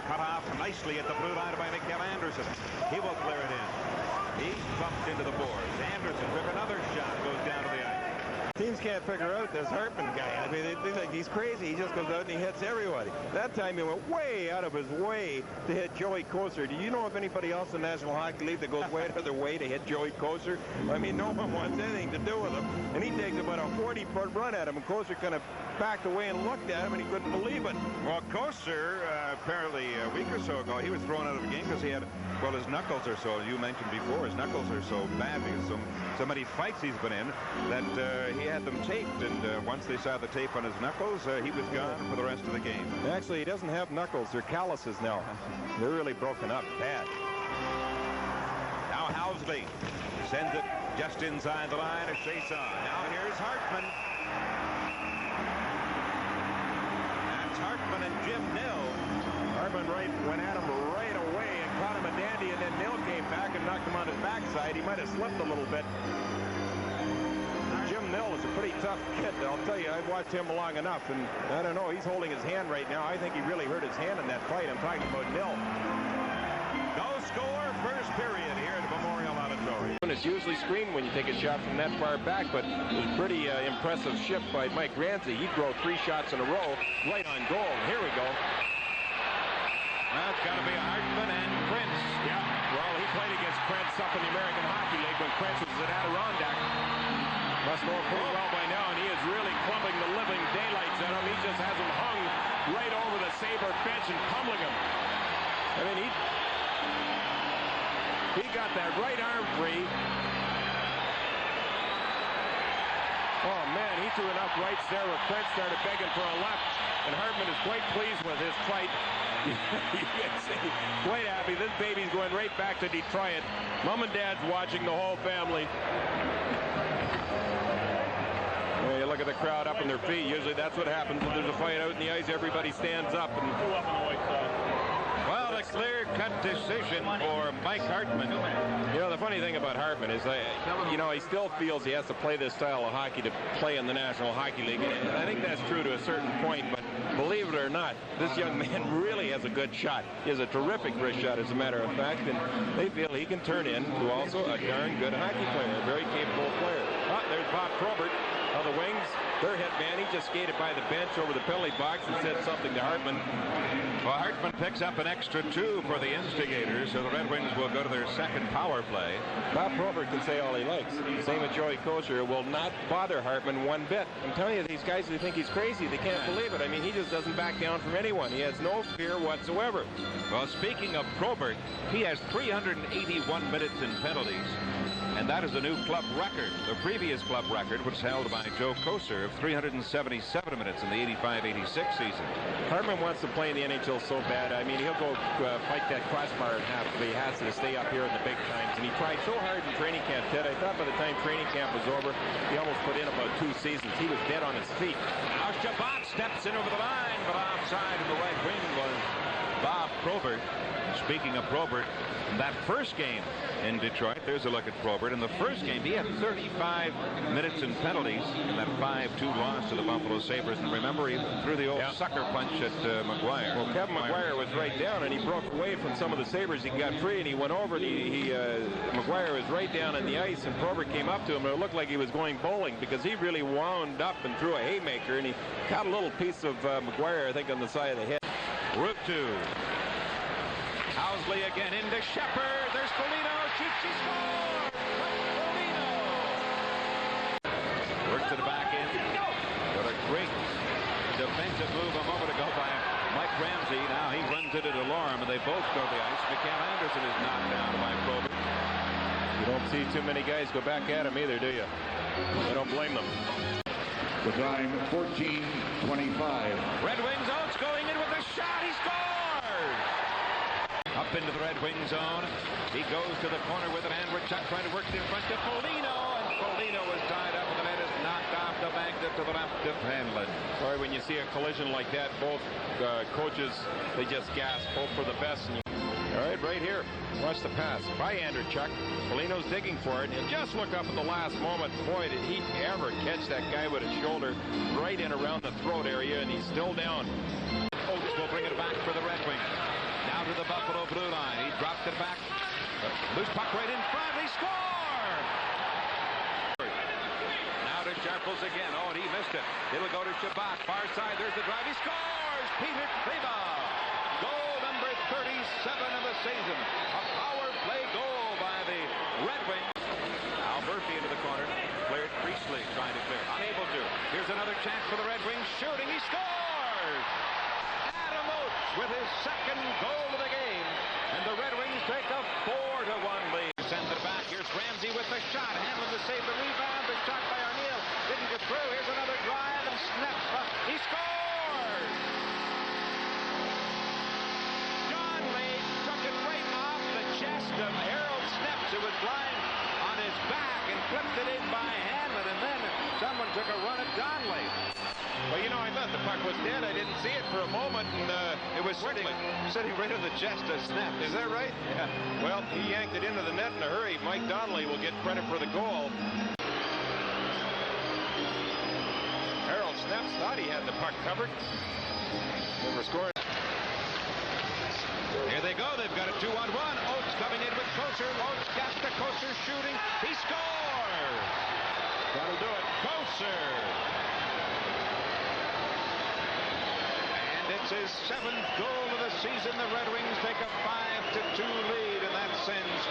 cut off nicely at the blue line by Mikael Anderson. He will clear it in. He's bumped into the boards. Anderson took another shot, goes down to the ice. Teams can't figure out this Hartman guy. I mean, they think he's crazy. He just goes out and he hits everybody. That time he went way out of his way to hit Joey Kocur. Do you know of anybody else in the National Hockey League that goes way out of their way to hit Joey Kocur? I mean, no one wants anything to do with him. And he takes about a 40-foot run at him. And Kocur kind of backed away and looked at him, and he couldn't believe it. Well, Kocur, apparently a week or so ago, he was thrown out of the game because he had, well, his knuckles are so, you mentioned before, his knuckles are so bad because so many fights he's been in that he had them taped. And once they saw the tape on his knuckles, he was gone for the rest of the game. Actually, he doesn't have knuckles. They're calluses now. They're really broken up bad. Now Housley sends it just inside the line. A chase on. Now here's Hartman. That's Hartman and Jim Nill. Hartman went at him right away and caught him a dandy, and then Nill came back and knocked him on his backside. He might have slipped a little bit. Jim Nill is a pretty tough kid. I'll tell you, I've watched him long enough, and I don't know, he's holding his hand right now. I think he really hurt his hand in that fight. I'm talking about Nill. No score, first period here at Memorial Auditorium. It's usually screened when you take a shot from that far back, but it was pretty impressive shift by Mike Ramsey. He threw 3 shots in a row right on goal. Here we go. That's got to be Hartman and Prince. Yeah, well, he played against Prince up in the American Hockey League when Prince was at Adirondack. Must know pretty well by now, and he is really clubbing the living daylights at him. He just has him hung right over the Sabre bench and pummeling him. I mean, he got that right arm free. Oh, man, he threw enough rights there where Prince started begging for a left, and Hartman is quite pleased with his fight. You can see, quite happy. This baby's going right back to Detroit. Mom and Dad's watching, the whole family. You look at the crowd up on their feet. Usually that's what happens if there's a fight out in the ice. Everybody stands up. And well, a clear-cut decision for Mike Hartman. You know, the funny thing about Hartman is that, you know, he still feels he has to play this style of hockey to play in the National Hockey League. And I think that's true to a certain point, but believe it or not, this young man really has a good shot. He has a terrific wrist shot, as a matter of fact, and they feel he can turn into also a darn good hockey player, a very capable player. Oh, there's Bob Probert on the wings. Their hit man, he just skated by the bench over the penalty box and said something to Hartman. Well, Hartman picks up an extra 2 for the Instigators, so the Red Wings will go to their second power play. Bob Probert can say all he likes. Same with Joey Kocur. Will not bother Hartman one bit. I'm telling you, these guys, they think he's crazy. They can't believe it. I mean, he just doesn't back down from anyone. He has no fear whatsoever. Well, speaking of Probert, he has 381 minutes in penalties. And that is a new club record. The previous club record was held by Joe Kocur of 377 minutes in the 85-86 season. Hartman wants to play in the NHL so bad. I mean, he'll go fight that crossbar in half if he has to stay up here in the big times. And he tried so hard in training camp, Ted. I thought by the time training camp was over, he almost put in about 2 seasons. He was dead on his feet. Now Shabbat steps in over the line, but offside in the right wing was Bob Probert. Speaking of Probert, that first game in Detroit, there's a look at Probert. In the first game, he had 35 minutes in penalties in that 5-2 loss to the Buffalo Sabres. And remember, he threw the old sucker punch at McGuire. Well, Kevin McGuire was right down, and he broke away from some of the Sabres. He got free, and he went over, and McGuire was right down on the ice, and Probert came up to him, and it looked like he was going bowling because he really wound up and threw a haymaker, and he caught a little piece of McGuire, I think, on the side of the head. Route 2. Housley again into Shepard. There's Foligno. Shoots, she scores! Foligno! Work to the back end. What a great defensive move a moment ago by Mike Ramsey. Now he runs it at Delorme, and they both go to the ice. Mikael Anderson is knocked down by Probert. You don't see too many guys go back at him either, do you? I don't blame them. The time, 14:25. Red Wings Oates going in with a shot. He scores! Up into the Red Wing zone. He goes to the corner with an Andrechuk trying to work it in front to Foligno, and Foligno was tied up, and the net is knocked off the Magnet to the left of Hanlon. Sorry, when you see a collision like that, both coaches, they just gasp, hope for the best. All right, right here. Watch the pass by Andrechuk. Foligno's digging for it, and just look up at the last moment. Boy, did he ever catch that guy with his shoulder right in around the throat area, and he's still down. Oates will bring it back for the Red Wings. blue line. He dropped it back. Loose puck right in front. He scored! Now to Sharples again. Oh, and he missed it. It'll go to Shabbat. Far side. There's the drive. He scores! Peter Kleba. Goal number 37 of the season. A power play goal by the Red Wings. Al Murphy into the corner. Cleared. Priestley trying to clear. Unable to. Here's another chance for the Red Wings. Shooting. He scores! Adam Oates with his second goal of the game. And the Red Wings take a 4-1 lead. Sends it back. Here's Ramsey with the shot. Hanlon to save the rebound. The shot by O'Neill. Didn't get through. Here's another drive and snaps up. He scores! John Lee took it right off the chest of Harold Snepps, who was lying on his back, and flipped it in by Hanlon. And then someone took a run at Donnelly. Well, you know, I thought the puck was dead. I didn't see it for a moment, and It was sitting right on the chest of Snap. Is that right? Yeah. Well, he yanked it into the net in a hurry. Mike Donnelly will get credit for the goal. Harold Snepps thought he had the puck covered. Never scored. Here they go. They've got a 2-on-1. Oates coming in with Kosher. Oates gets to Kosher shooting. He scores! That'll do it. Kosher! It's his 7th goal of the season. The Red Wings take a 5-2 lead, and that sends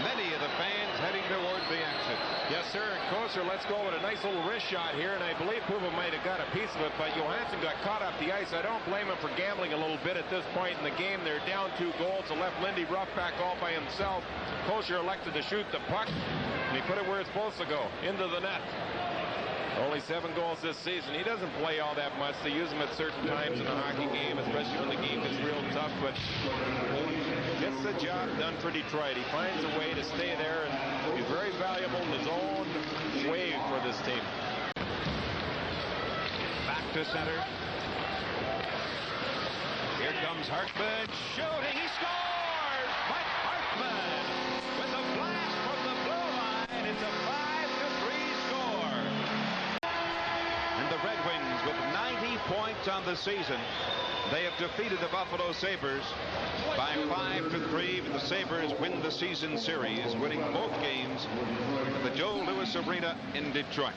many of the fans heading toward the exit. Yes, sir. And Kosher lets go with a nice little wrist shot here, and I believe Puba might have got a piece of it, but Johansson got caught off the ice. I don't blame him for gambling a little bit at this point in the game. They're down 2 goals. They left Lindy Ruff back all by himself. Kosher elected to shoot the puck, and he put it where it's supposed to go, into the net. Only 7 goals this season. He doesn't play all that much. They use him at certain times in the hockey game, especially when the game gets real tough, but gets the job done for Detroit. He finds a way to stay there, and he's very valuable in his own way for this team. Back to center. Here comes Hartman shooting. He scores! Mike Hartman with a blast from the blue line. It's a 5-3 score. And the Red Wings with 90 points on the season. They have defeated the Buffalo Sabres by 5-3. The Sabres win the season series, winning both games at the Joe Louis Arena in Detroit.